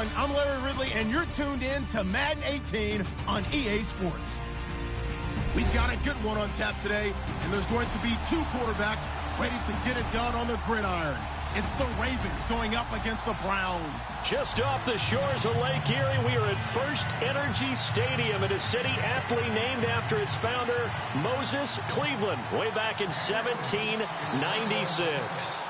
everyone. I'm Larry Ridley, and you're tuned in to Madden 18 on EA Sports. We've got a good one on tap today, and there's going to be two quarterbacks ready to get it done on the gridiron. It's the Ravens going up against the Browns. Just off the shores of Lake Erie, we are at First Energy Stadium in a city aptly named after its founder, Moses Cleveland, way back in 1796.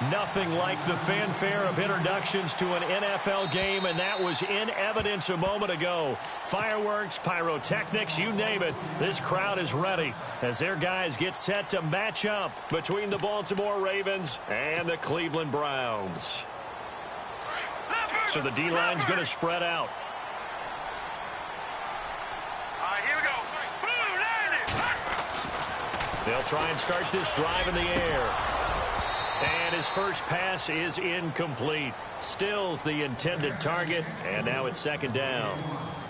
Nothing like the fanfare of introductions to an NFL game, and that was in evidence a moment ago. Fireworks, pyrotechnics, you name it. This crowd is ready as their guys get set to match up between the Baltimore Ravens and the Cleveland Browns. So the D-line's going to spread out. Here we go. They'll try and start this drive in the air. And his first pass is incomplete. Stills the intended target, and now it's second down.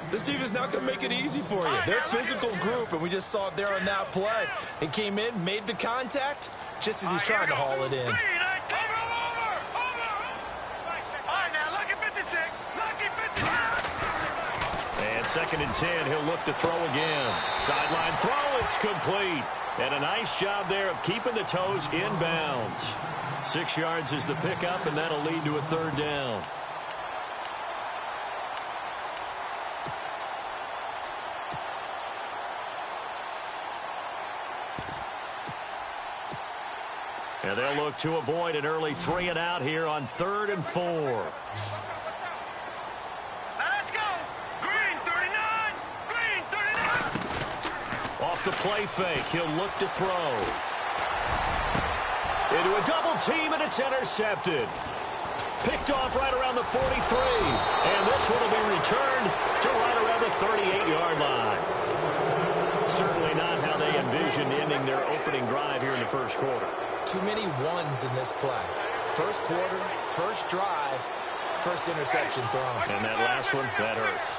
This team is not going to make it easy for you. They're a physical group, and we just saw it there on that play. He came in, made the contact, just as he's trying to haul it in. And second and 10, he'll look to throw again. Sideline throw, it's complete. And a nice job there of keeping the toes in bounds. 6 yards is the pickup, and that'll lead to a third down. And they'll look to avoid an early 3 and out here on 3rd and 4. Off the play fake, he'll look to throw. Into a double team, and it's intercepted. Picked off right around the 43. And this one will be returned to right around the 38-yard line. Certainly not how they envisioned ending their opening drive here in the first quarter. Too many ones in this play. First quarter, first drive, first interception thrown. And that last one, that hurts.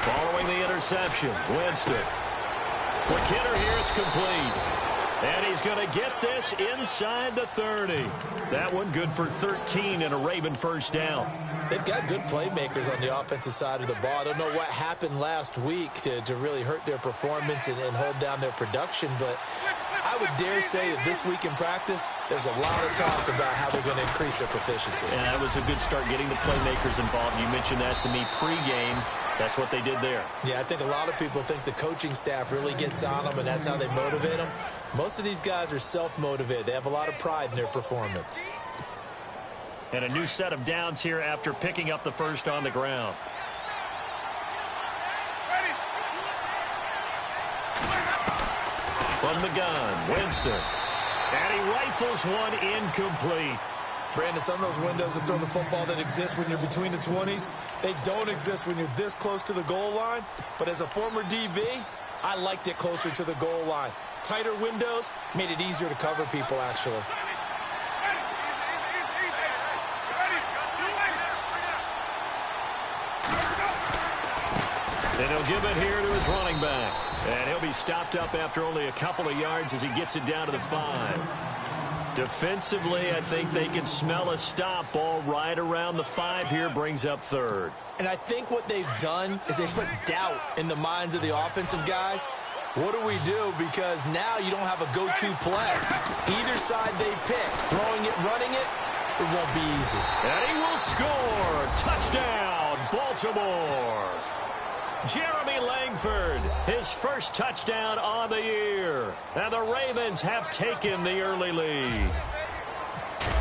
Following the interception, Winston. Quick hitter here, it's complete. And he's going to get this inside the 30. That one good for 13 and a Raven first down. They've got good playmakers on the offensive side of the ball. I don't know what happened last week to really hurt their performance and hold down their production, but I would dare say that this week in practice, there's a lot of talk about how they're going to increase their proficiency. And that was a good start getting the playmakers involved. You mentioned that to me pregame. That's what they did there. Yeah, I think a lot of people think the coaching staff really gets on them, and that's how they motivate them. Most of these guys are self-motivated. They have a lot of pride in their performance. And a new set of downs here after picking up the first on the ground. From the gun, Winston. And he rifles one incomplete. Brandon, some of those windows that throw the football that exist when you're between the 20s, they don't exist when you're this close to the goal line. But as a former DB, I liked it closer to the goal line. Tighter windows made it easier to cover people, actually. And he'll give it here to his running back. And he'll be stopped up after only a couple of yards as he gets it down to the 5. Defensively, I think they can smell a stop. Ball right around the 5 here, brings up 3rd. And I think what they've done is they put doubt in the minds of the offensive guys. What do we do? Because now you don't have a go-to play. Either side they pick, throwing it, running it, it won't be easy. And he will score. Touchdown, Baltimore. Jeremy Langford, his first touchdown on the year. And the Ravens have taken the early lead.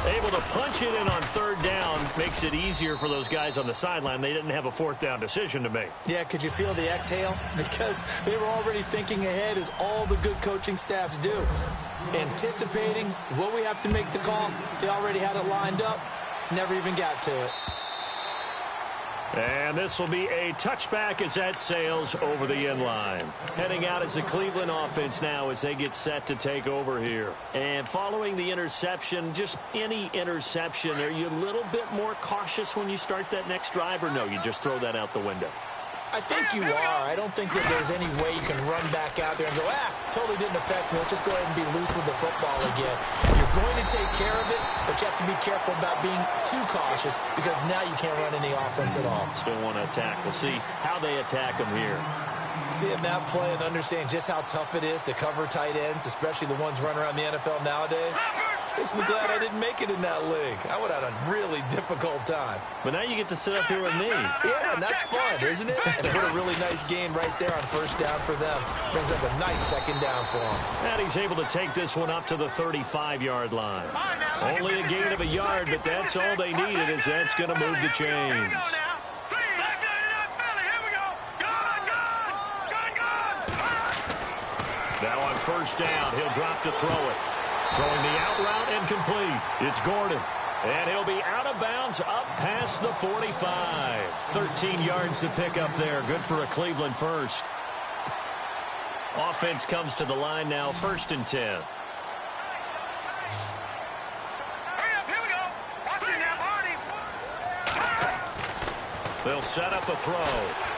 Able to punch it in on 3rd down makes it easier for those guys on the sideline. They didn't have a 4th down decision to make. Yeah, could you feel the exhale? Because they were already thinking ahead, as all the good coaching staffs do. Anticipating what we have to make the call. They already had it lined up. Never even got to it. And this will be a touchback as that sails over the end line. Heading out is the Cleveland offense now as they get set to take over here. And following the interception, just any interception, are you a little bit more cautious when you start that next drive, or no, you just throw that out the window? I think you are. I don't think that there's any way you can run back out there and go, totally didn't affect me. Let's just go ahead and be loose with the football again. You're going to take care of it, but you have to be careful about being too cautious because now you can't run any offense at all. Still want to attack. We'll see how they attack them here. Seeing that play and understand just how tough it is to cover tight ends, especially the ones running around the NFL nowadays, makes me glad I didn't make it in that league. I would have had a really difficult time. But now you get to sit up here with me. Yeah, and that's fun, isn't it? And put a really nice gain right there on first down for them. Brings up a nice second down for them. And he's able to take this one up to the 35-yard line. Only a gain of a yard, but that's all they needed, as that's going to move the chains. Now on first down, he'll drop to throw it. Throwing the out route incomplete. It's Gordon. And he'll be out of bounds up past the 45. 13 yards to pick up there. Good for a Cleveland first. Offense comes to the line now, 1st and 10. They'll set up a throw.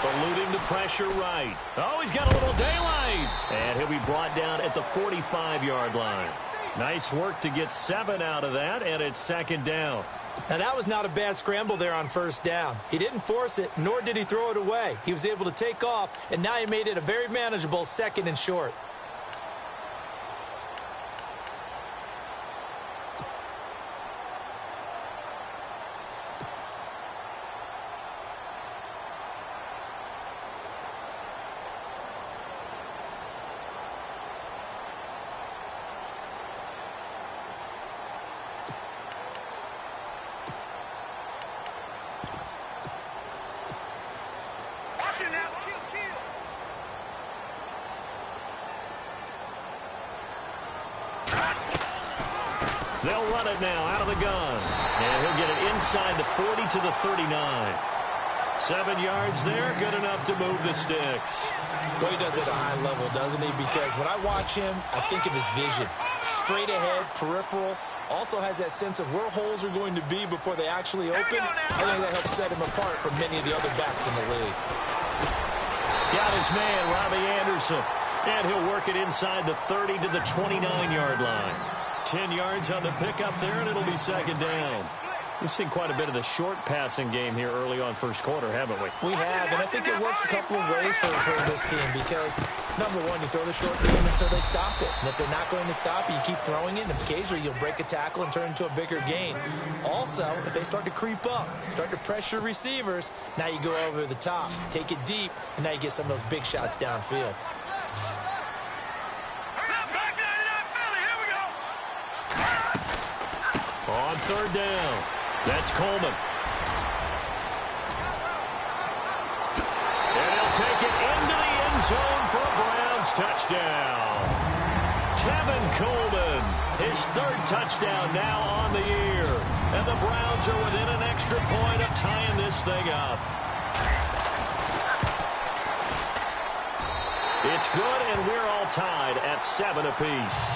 Eluding the pressure right. Oh, he's got a little daylight. And he'll be brought down at the 45-yard line. Nice work to get 7 out of that, and it's 2nd down. Now, that was not a bad scramble there on first down. He didn't force it, nor did he throw it away. He was able to take off, and now he made it a very manageable 2nd and short. They'll run it now out of the gun. And he'll get it inside the 40 to the 39. 7 yards there, good enough to move the sticks. Well, he does it at a high level, doesn't he? Because when I watch him, I think of his vision. Straight ahead, peripheral. Also has that sense of where holes are going to be before they actually open. I think that helps set him apart from many of the other backs in the league. Got his man, Robbie Anderson. And he'll work it inside the 30 to the 29-yard line. 10 yards on the pickup there, and it'll be 2nd down. We've seen quite a bit of the short passing game here early on first quarter, haven't we? We have, and I think it works a couple of ways for this team because, number one, you throw the short game until they stop it. And if they're not going to stop it, you keep throwing it, and occasionally you'll break a tackle and turn into a bigger gain. Also, if they start to creep up, start to pressure receivers, now you go over the top, take it deep, and now you get some of those big shots downfield. On 3rd down, that's Coleman. And he'll take it into the end zone for a Browns touchdown. Tevin Coleman, his 3rd touchdown now on the year. And the Browns are within an extra point of tying this thing up. It's good, and we're all tied at 7 apiece.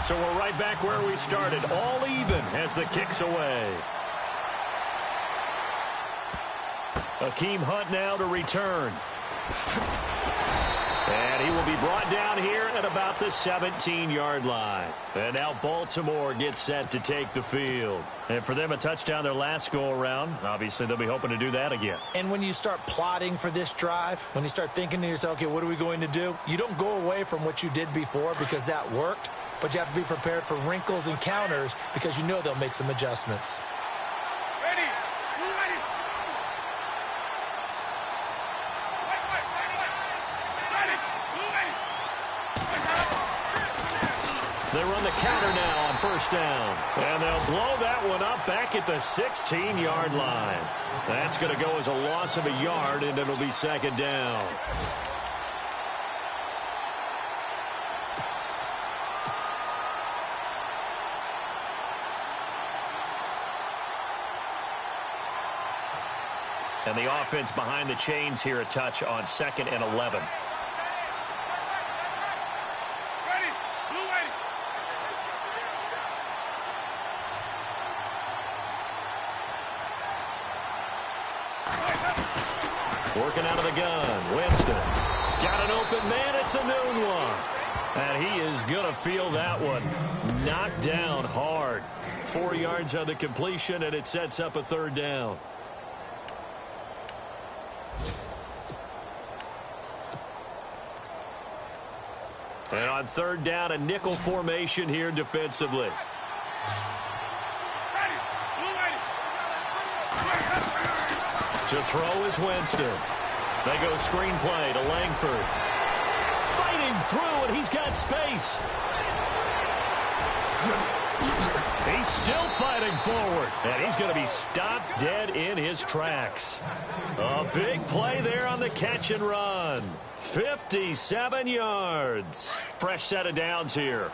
So we're right back where we started, all even as the kick's away. Akeem Hunt now to return. And he will be brought down here at about the 17-yard line. And now Baltimore gets set to take the field. And for them, a touchdown their last go-around. Obviously, they'll be hoping to do that again. And when you start plotting for this drive, when you start thinking to yourself, okay, what are we going to do? You don't go away from what you did before because that worked. But you have to be prepared for wrinkles and counters because you know they'll make some adjustments. Ready. Move ready. They run the counter now on first down. And they'll blow that one up back at the 16-yard line. That's going to go as a loss of a yard, and it'll be 2nd down. And the offense behind the chains here a touch on 2nd and 11. Working out of the gun. Winston. Got an open man. It's a noon one. And he is going to feel that one. Knocked down hard. 4 yards on the completion, and it sets up a third down. And on third down, a nickel formation here defensively. To throw is Winston. They go screenplay to Langford. Fighting through, and he's got space. He's still fighting forward, and he's going to be stopped dead in his tracks. A big play there on the catch and run. 57 yards. Fresh set of downs here.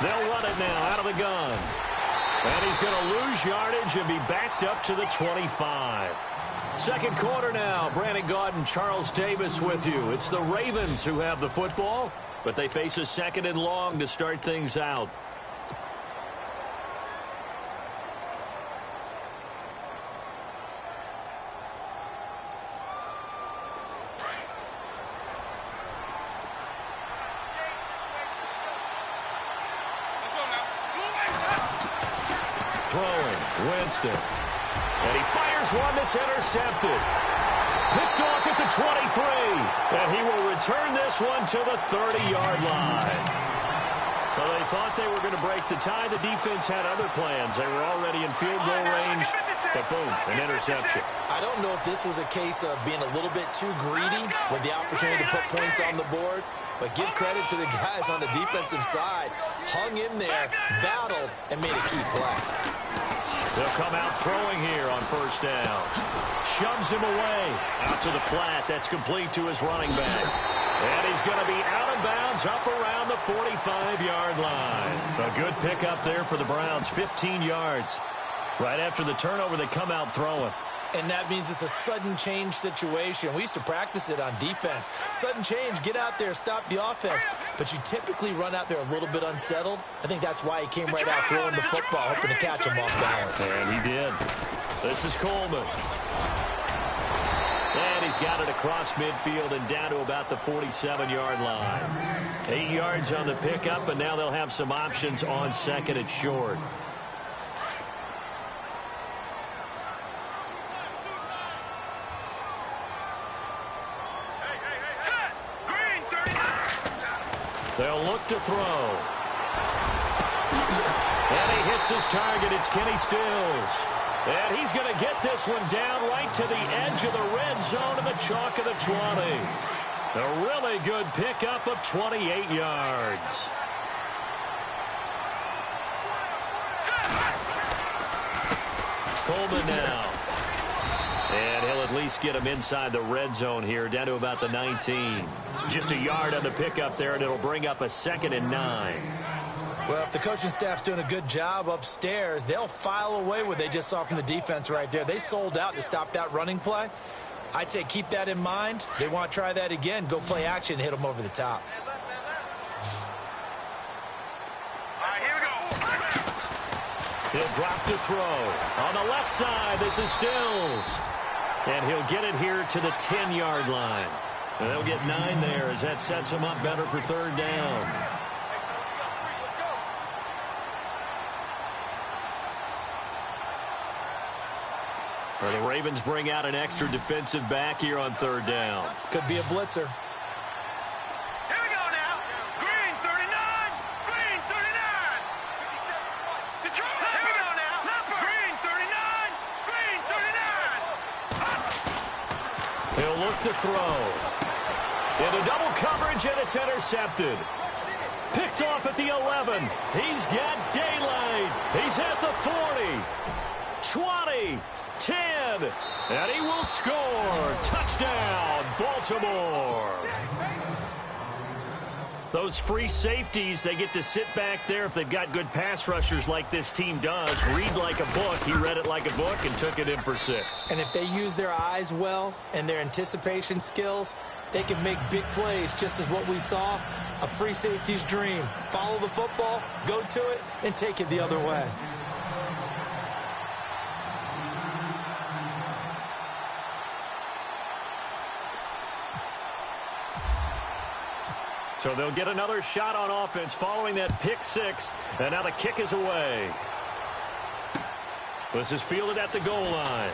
They'll run it now out of the gun. And he's going to lose yardage and be backed up to the 25. Second quarter now. Brandon Gaudin, Charles Davis with you. It's the Ravens who have the football, but they face a second and long to start things out. Throwing, Winston. And he fires one that's intercepted. Picked off at the 23. And he will return this one to the 30-yard line. Well, they thought they were going to break the tie. The defense had other plans. They were already in field goal range. But boom, an interception. I don't know if this was a case of being a little bit too greedy with the opportunity to put points on the board. But give credit to the guys on the defensive side. Hung in there, battled, and made a key play. They'll come out throwing here on first down. Shoves him away. Out to the flat. That's complete to his running back. And he's going to be out of bounds up around the 45-yard line. A good pickup there for the Browns. 15 yards. Right after the turnover, they come out throwing. And that means it's a sudden change situation. We used to practice it on defense. Sudden change, get out there, stop the offense. But you typically run out there a little bit unsettled. I think that's why he came right out throwing the football, hoping to catch him off balance. And he did. This is Coleman. And he's got it across midfield and down to about the 47-yard line. 8 yards on the pickup, and now they'll have some options on second and short. They'll look to throw. And he hits his target. It's Kenny Stills. And he's going to get this one down right to the edge of the red zone of the chalk of the 20. A really good pickup of 28 yards. Coleman now. And he'll at least get him inside the red zone here, down to about the 19. Just a yard on the pickup there, and it'll bring up a 2nd and 9. Well, if the coaching staff's doing a good job upstairs, they'll file away what they just saw from the defense right there. They sold out to stop that running play. I'd say keep that in mind. They want to try that again. Go play action, hit them over the top. All right, here we go. He'll drop to throw. On the left side, this is Stills. And he'll get it here to the 10-yard line. And they'll get 9 there as that sets him up better for third down. Well, the Ravens bring out an extra defensive back here on third down. Could be a blitzer. Here we go now. Green 39. Green 39. Detroit. Here we go now. Green 39. Green 39. He'll look to throw. Into double coverage, and it's intercepted. Picked off at the 11. He's got daylight. He's at the 40. 20. 10. And he will score. Touchdown, Baltimore. Those free safeties, they get to sit back there if they've got good pass rushers like this team does. Read like a book. He read it like a book and took it in for 6. And if they use their eyes well and their anticipation skills, they can make big plays, just as what we saw, a free safety's dream. Follow the football, go to it, and take it the other way. So they'll get another shot on offense following that pick 6. And now the kick is away. This is fielded at the goal line.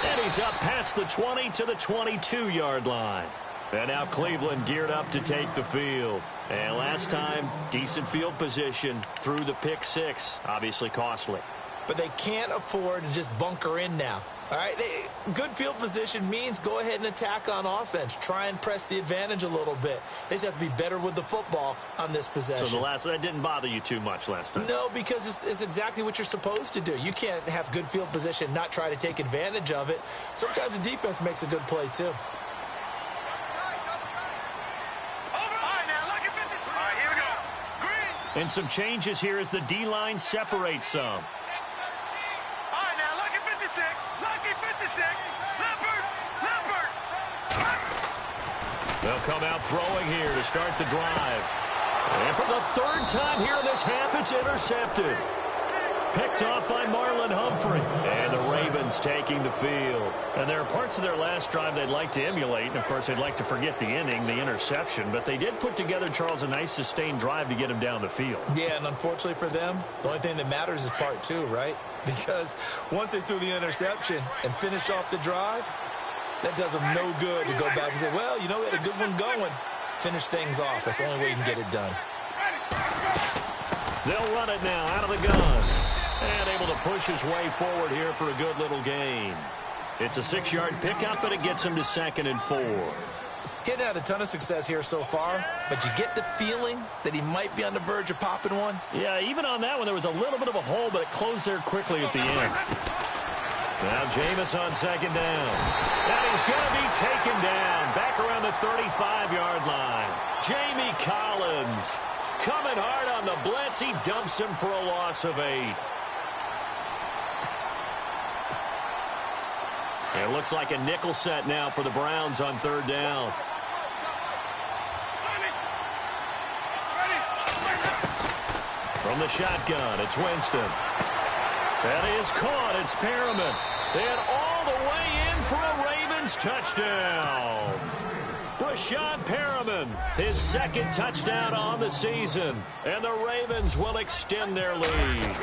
And he's up past the 20 to the 22-yard line. And now Cleveland geared up to take the field. And last time, decent field position through the pick 6. Obviously costly. But they can't afford to just bunker in now. All right, good field position means go ahead and attack on offense. Try and press the advantage a little bit. They just have to be better with the football on this possession. So that didn't bother you too much last time? No, because it's exactly what you're supposed to do. You can't have good field position, not try to take advantage of it. Sometimes the defense makes a good play, too. And some changes here as the D-line separates some. They'll come out throwing here to start the drive. And for the 3rd time here in this half, it's intercepted. Picked off by Marlon Humphrey. And the Ravens taking the field. And there are parts of their last drive they'd like to emulate. And, of course, they'd like to forget the inning, the interception. But they did put together, Charles, a nice sustained drive to get him down the field. Yeah, and unfortunately for them, the only thing that matters is part 2, right? Because once they threw the interception and finished off the drive, that does them no good to go back and say, well, you know, we had a good one going. Finish things off. That's the only way you can get it done. They'll run it now out of the gun. And able to push his way forward here for a good little gain. It's a 6-yard pickup, but it gets him to 2nd and 4. Getting had a ton of success here so far, but you get the feeling that he might be on the verge of popping one. Yeah, even on that one, there was a little bit of a hole, but it closed there quickly at the end. Now Jameis on 2nd down. And he's going to be taken down back around the 35-yard line. Jamie Collins coming hard on the blitz. He dumps him for a loss of 8. It looks like a nickel set now for the Browns on 3rd down. From the shotgun, it's Winston. That is caught. It's Perriman. And all the way in for a Ravens touchdown. Brashad Perriman, his 2nd touchdown on the season. And the Ravens will extend their lead.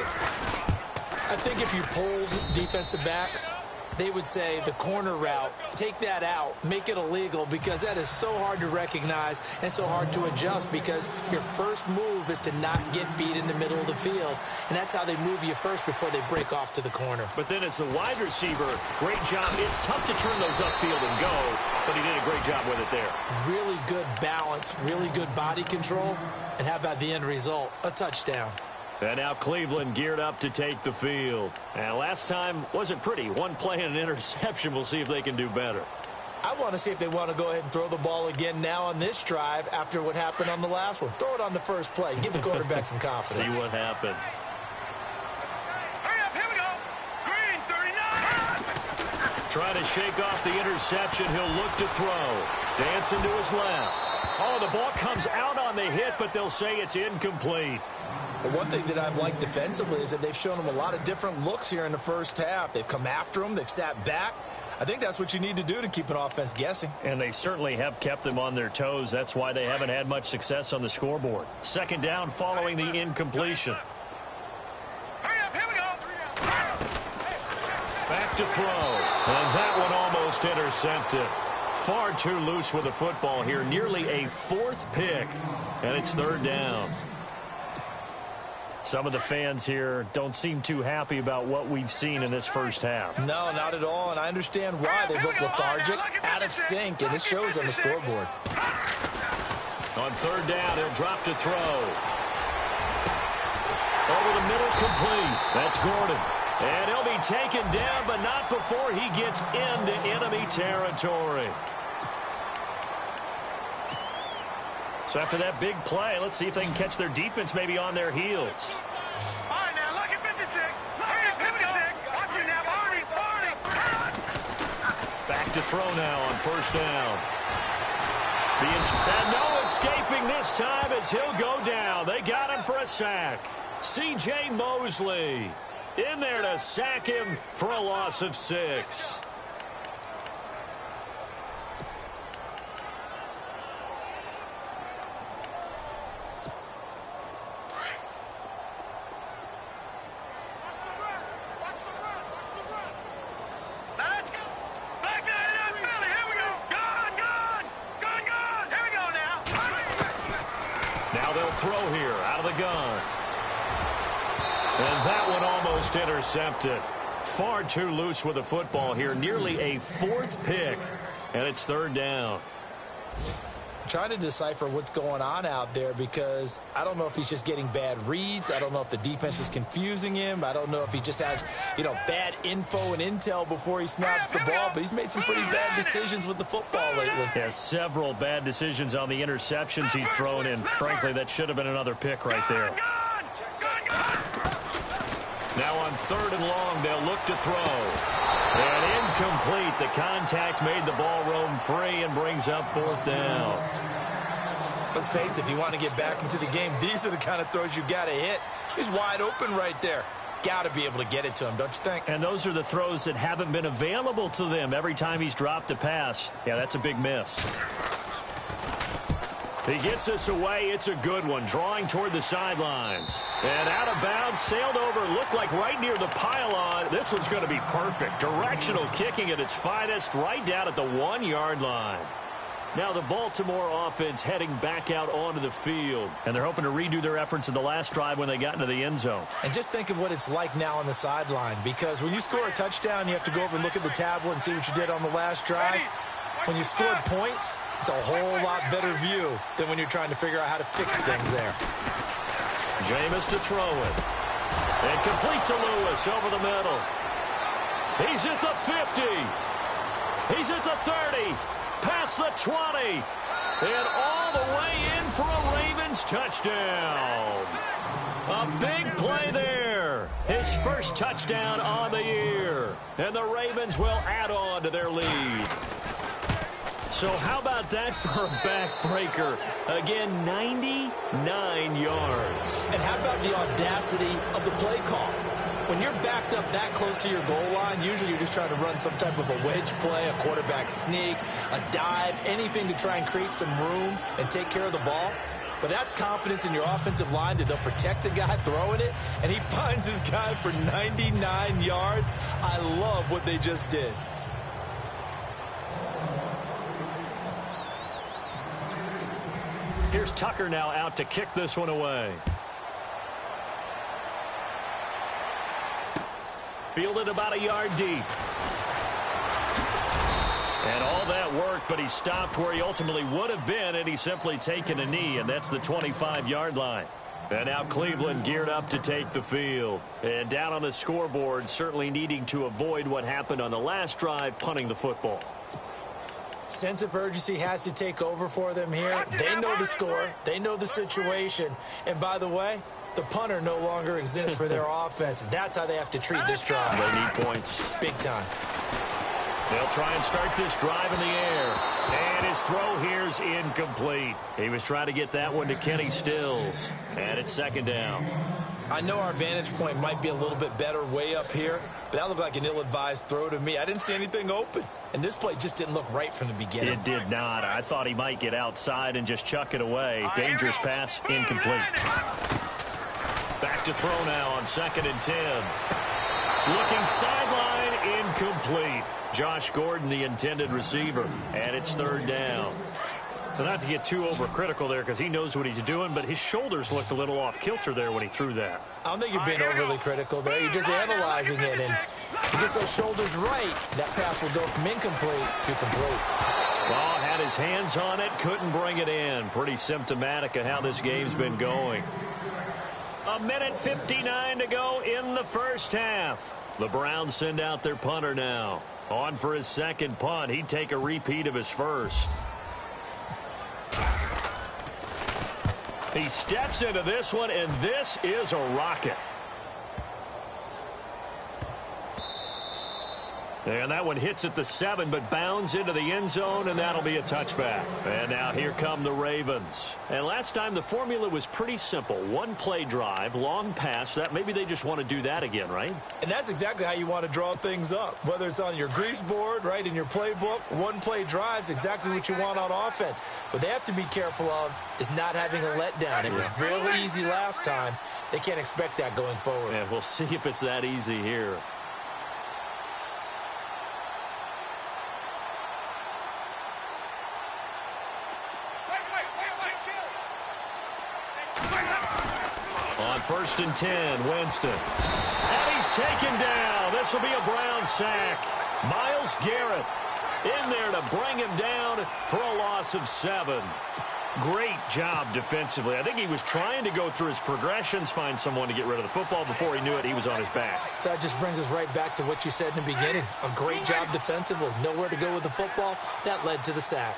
I think if you polled defensive backs, they would say the corner route, take that out, make it illegal, because that is so hard to recognize and so hard to adjust, because your first move is to not get beat in the middle of the field. And that's how they move you first before they break off to the corner. But then as the wide receiver, great job. It's tough to turn those upfield and go, but he did a great job with it there. Really good balance, really good body control. And how about the end result? A touchdown. And now Cleveland geared up to take the field. And last time wasn't pretty. One play and an interception. We'll see if they can do better. I want to see if they want to go ahead and throw the ball again now on this drive after what happened on the last one. Throw it on the first play. Give the quarterback some confidence. See what happens. Hurry up, here we go. Green, 39. Trying to shake off the interception. He'll look to throw. Dancing to his left. Oh, the ball comes out on the hit, but they'll say it's incomplete. But one thing that I've liked defensively is that they've shown him a lot of different looks here in the first half. They've come after him. They've sat back. I think that's what you need to do to keep an offense guessing. And they certainly have kept them on their toes. That's why they haven't had much success on the scoreboard. 2nd down following the incompletion. Hurry up, here we go. Back to throw. And that one almost intercepted. Far too loose with the football here. Nearly a 4th pick. And it's 3rd down. Some of the fans here don't seem too happy about what we've seen in this first half. No, not at all, and I understand why. They look lethargic, out of sync, and it shows on the scoreboard. On 3rd down, he'll drop to throw. Over the middle, complete. That's Gordon. And he'll be taken down, but not before he gets into enemy territory. So after that big play, let's see if they can catch their defense maybe on their heels. All right, now, look at 56. Look at 56. Watch it now, Barney. Back to throw now on first down. And no escaping this time as he'll go down. They got him for a sack. C.J. Mosley in there to sack him for a loss of 6. Throw here out of the gun. And that one almost intercepted. Far too loose with the football here. Nearly a 4th pick. And it's 3rd down. I'm trying to decipher what's going on out there because I don't know if he's just getting bad reads. I don't know if the defense is confusing him. I don't know if he just has, bad info and intel before he snaps the ball. But he's made some pretty bad decisions with the football lately. Yeah, several bad decisions on the interceptions he's thrown in. Frankly, that should have been another pick right there. Now on 3rd and long, they'll look to throw. And incomplete. The contact made the ball roam free and brings up 4th down. Let's face it, if you want to get back into the game, these are the kind of throws you got to hit. He's wide open right there. Got to be able to get it to him, don't you think? And those are the throws that haven't been available to them every time he's dropped a pass. Yeah, that's a big miss. He gets us away. It's a good one. Drawing toward the sidelines. And out of bounds, sailed over, looked like right near the pylon. This one's going to be perfect. Directional kicking at its finest, right down at the 1-yard line. Now the Baltimore offense heading back out onto the field. And they're hoping to redo their efforts in the last drive when they got into the end zone. And just think of what it's like now on the sideline. Because when you score a touchdown, you have to go over and look at the tablet and see what you did on the last drive. When you scored points, it's a whole lot better view than when you're trying to figure out how to fix things there. Jameis to throw it. And complete to Lewis over the middle. He's at the 50. He's at the 30. Past the 20. And all the way in for a Ravens touchdown. A big play there. His first touchdown on the year. And the Ravens will add on to their lead. So how about that for a backbreaker? Again, 99 yards. And how about the audacity of the play call? When you're backed up that close to your goal line, usually you're just trying to run some type of a wedge play, a quarterback sneak, a dive, anything to try and create some room and take care of the ball. But that's confidence in your offensive line that they'll protect the guy throwing it, and he finds his guy for 99 yards. I love what they just did. Here's Tucker now out to kick this one away. Fielded about a yard deep. And all that work, but he stopped where he ultimately would have been, and he's simply taken a knee, and that's the 25-yard line. And now Cleveland geared up to take the field. And down on the scoreboard, certainly needing to avoid what happened on the last drive, punting the football. Sense of urgency has to take over for them here. They know the score. They know the situation. And by the way, the punter no longer exists for their offense. That's how they have to treat this drive. They need points. Big time. They'll try and start this drive in the air. And his throw here's incomplete. He was trying to get that one to Kenny Stills. And it's 2nd down. I know our vantage point might be a little bit better way up here, but that looked like an ill-advised throw to me. I didn't see anything open. And this play just didn't look right from the beginning. It did not. I thought he might get outside and just chuck it away. Dangerous pass, incomplete. Back to throw now on 2nd and 10. Looking sideline, incomplete. Josh Gordon, the intended receiver. And it's 3rd down. Well, not to get too overcritical there because he knows what he's doing, but his shoulders looked a little off kilter there when he threw that. I don't think you're being overly critical there. You're just analyzing it, and if he gets those shoulders right, that pass will go from incomplete to complete. Ball had his hands on it, couldn't bring it in. Pretty symptomatic of how this game's been going. 1:59 to go in the first half. The Browns send out their punter now. On for his second punt. He'd take a repeat of his first. He steps into this one, and this is a rocket. And that one hits at the 7, but bounds into the end zone, and that'll be a touchback. And now here come the Ravens. And last time the formula was pretty simple. One play drive, long pass. That maybe they just want to do that again, right? And that's exactly how you want to draw things up. Whether it's on your grease board, right, in your playbook, one play drive's exactly what you want on offense. What they have to be careful of is not having a letdown. It was really easy last time. They can't expect that going forward. And we'll see if it's that easy here. On 1st and 10, Winston. And he's taken down. This will be a Brown sack. Myles Garrett in there to bring him down for a loss of 7. Great job defensively. I think he was trying to go through his progressions, find someone to get rid of the football. Before he knew it, he was on his back. So that just brings us right back to what you said in the beginning. A great job defensively. Nowhere to go with the football. That led to the sack.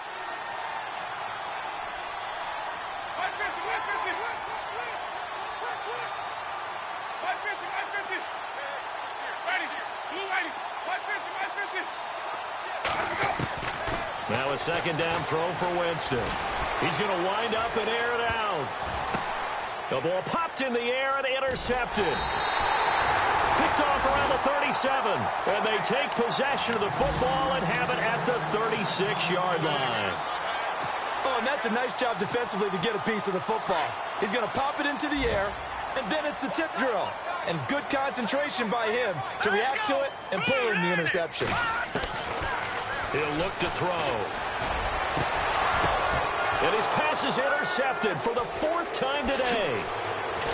Now a 2nd down throw for Winston. He's going to wind up and air it out. The ball popped in the air and intercepted. Picked off around the 37. And they take possession of the football and have it at the 36-yard line. Oh, and that's a nice job defensively to get a piece of the football. He's going to pop it into the air, and then it's the tip drill. And good concentration by him to react to it and pull in the interception. He'll look to throw. And his pass is intercepted for the 4th time today.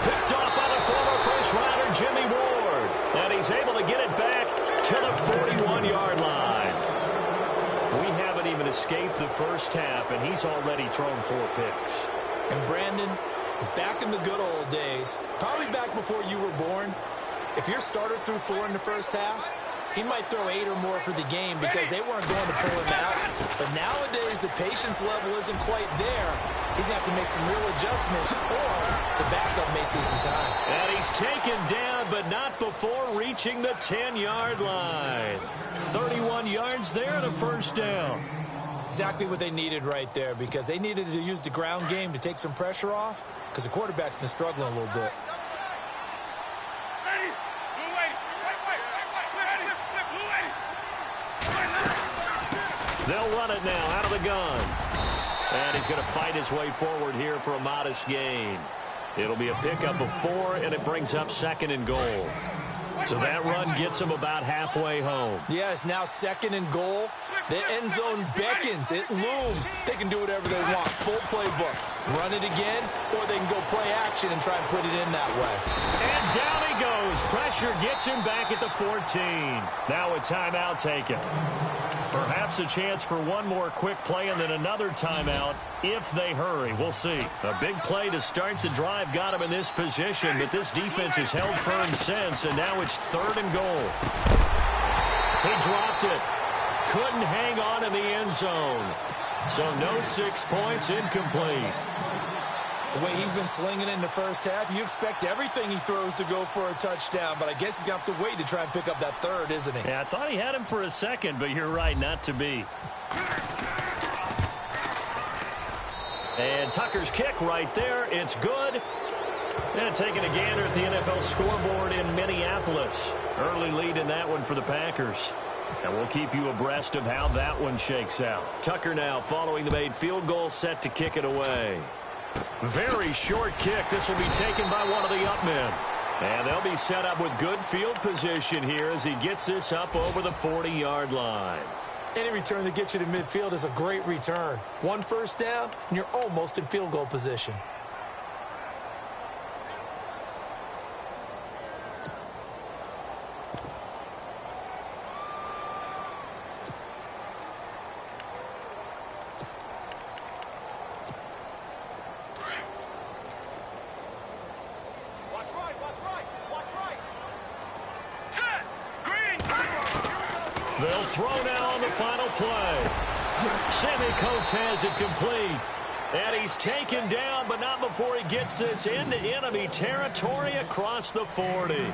Picked off by the former first-rounder Jimmy Ward. And he's able to get it back to the 41-yard line. We haven't even escaped the first half, and he's already thrown 4 picks. And Brandon, back in the good old days, probably back before you were born, if your starter threw 4 in the first half, he might throw 8 or more for the game because they weren't going to pull him out. But nowadays, the patience level isn't quite there. He's going to have to make some real adjustments, or the backup may see some time. And he's taken down, but not before reaching the 10-yard line. 31 yards there and a 1st down. Exactly what they needed right there, because they needed to use the ground game to take some pressure off, because the quarterback's been struggling a little bit. They'll run it now out of the gun. And he's going to fight his way forward here for a modest gain. It'll be a pickup of 4, and it brings up 2nd and goal. So that run gets him about halfway home. Yeah, it's now 2nd and goal. The end zone beckons. It looms. They can do whatever they want. Full playbook. Run it again, or they can go play action and try and put it in that way. And down he goes. Pressure gets him back at the 14. Now a timeout taken. Perhaps a chance for one more quick play and then another timeout if they hurry. We'll see. A big play to start the drive got him in this position, but this defense has held firm since, and now it's 3rd and goal. He dropped it. Couldn't hang on in the end zone. So no 6 points, incomplete. The way he's been slinging in the first half, you expect everything he throws to go for a touchdown, but I guess he's going to have to wait to try and pick up that 3rd, isn't he? Yeah, I thought he had him for a second, but you're right, not to be. And Tucker's kick right there. It's good. And taking a gander at the NFL scoreboard in Minneapolis. Early lead in that one for the Packers. And we'll keep you abreast of how that one shakes out. Tucker now following the made field goal, set to kick it away. Very short kick. This will be taken by one of the up men. And they'll be set up with good field position here as he gets this up over the 40-yard line. Any return that gets you to midfield is a great return. 1 first down, and you're almost in field goal position. They'll throw now on the final play. Sammy Coates has it complete. And he's taken down, but not before he gets this into enemy territory across the 40.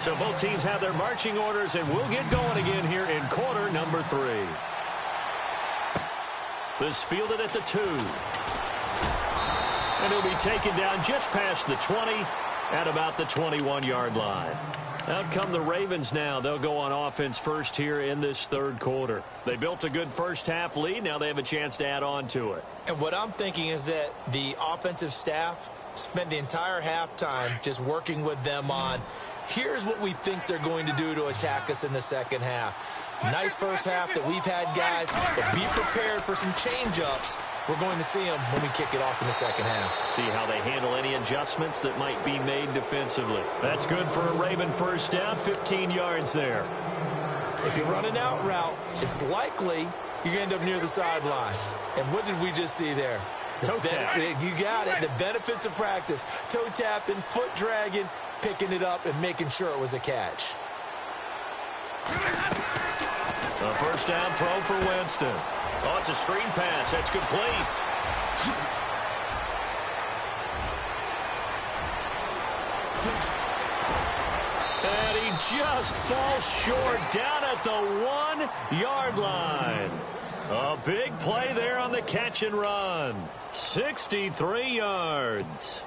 So both teams have their marching orders, and we'll get going again here in quarter number 3. This fielded at the 2. And he'll be taken down just past the 20 at about the 21-yard line. Out come the Ravens now. They'll go on offense first here in this third quarter. They built a good first-half lead. Now they have a chance to add on to it. And what I'm thinking is that the offensive staff spent the entire halftime just working with them on, here's what we think they're going to do to attack us in the second half. Nice first half that we've had, guys, but be prepared for some change-ups. We're going to see them when we kick it off in the second half. See how they handle any adjustments that might be made defensively. That's good for a Raven first down, 15 yards there. If you're running out route, it's likely you're going to end up near the sideline. And what did we just see there? Toe tap. You got it. The benefits of practice. Toe tapping, foot dragging, picking it up, and making sure it was a catch. A first down throw for Winston. Oh, it's a screen pass. That's complete. And he just falls short down at the 1-yard line. A big play there on the catch and run. 63 yards.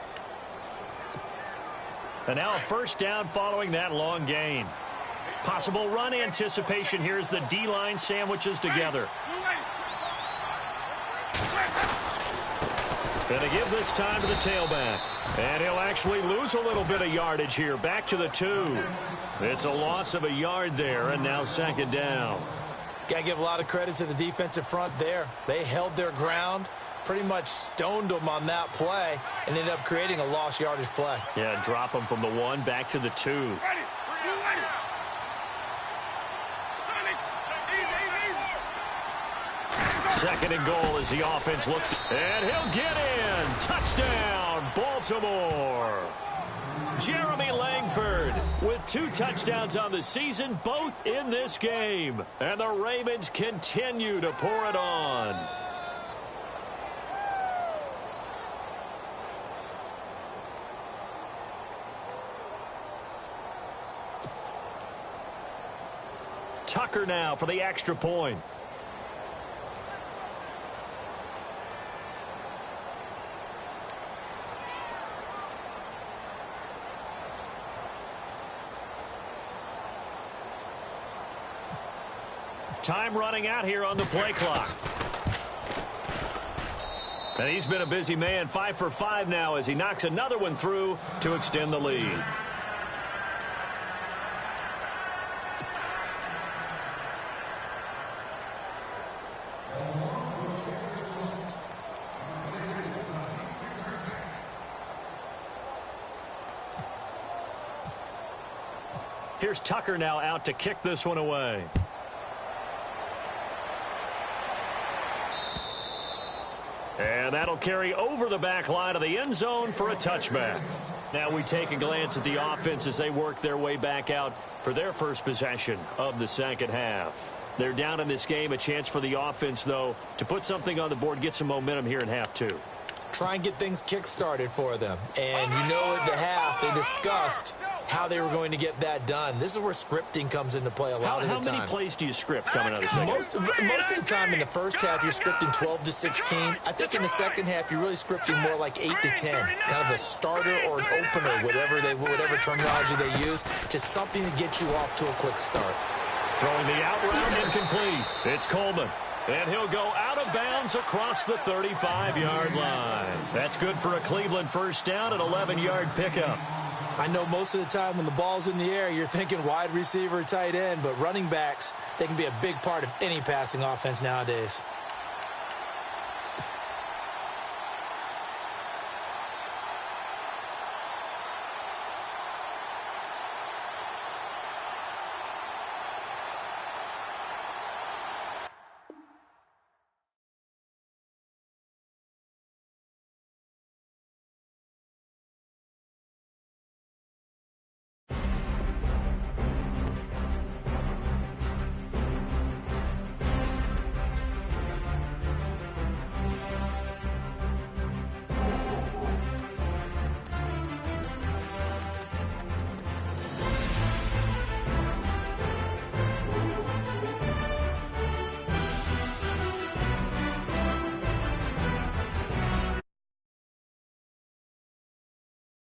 And now a first down following that long gain. Possible run anticipation here as the D-line sandwiches together. Going to give this time to the tailback. And he'll actually lose a little bit of yardage here. Back to the 2. It's a loss of a yard there, and now second down. Got to give a lot of credit to the defensive front there. They held their ground, pretty much stoned them on that play, and ended up creating a lost yardage play. Yeah, drop them from the 1 back to the 2. Second and goal as the offense looks. And he'll get in. Touchdown, Baltimore. Jeremy Langford with 2 touchdowns on the season, both in this game. And the Ravens continue to pour it on. Tucker now for the extra point. Time running out here on the play clock. And he's been a busy man, 5 for 5 now as he knocks another one through to extend the lead. Here's Tucker now out to kick this one away. And that'll carry over the back line of the end zone for a touchback. Now we take a glance at the offense as they work their way back out for their first possession of the second half. They're down in this game. A chance for the offense, though, to put something on the board, get some momentum here in half 2. Try and get things kick-started for them. And you know at the half they discussed how they were going to get that done. This is where scripting comes into play a lot of the time. How many plays do you script coming out of the second? Most of the time in the first half, you're scripting 12 to 16. I think in the second half, you're really scripting more like 8 to 10. Kind of a starter or an opener, whatever terminology they use. Just something to get you off to a quick start. Throwing the out route incomplete. It's Coleman. And he'll go out of bounds across the 35-yard line. That's good for a Cleveland first down, an 11-yard pickup. I know most of the time when the ball's in the air, you're thinking wide receiver, tight end, but running backs, they can be a big part of any passing offense nowadays.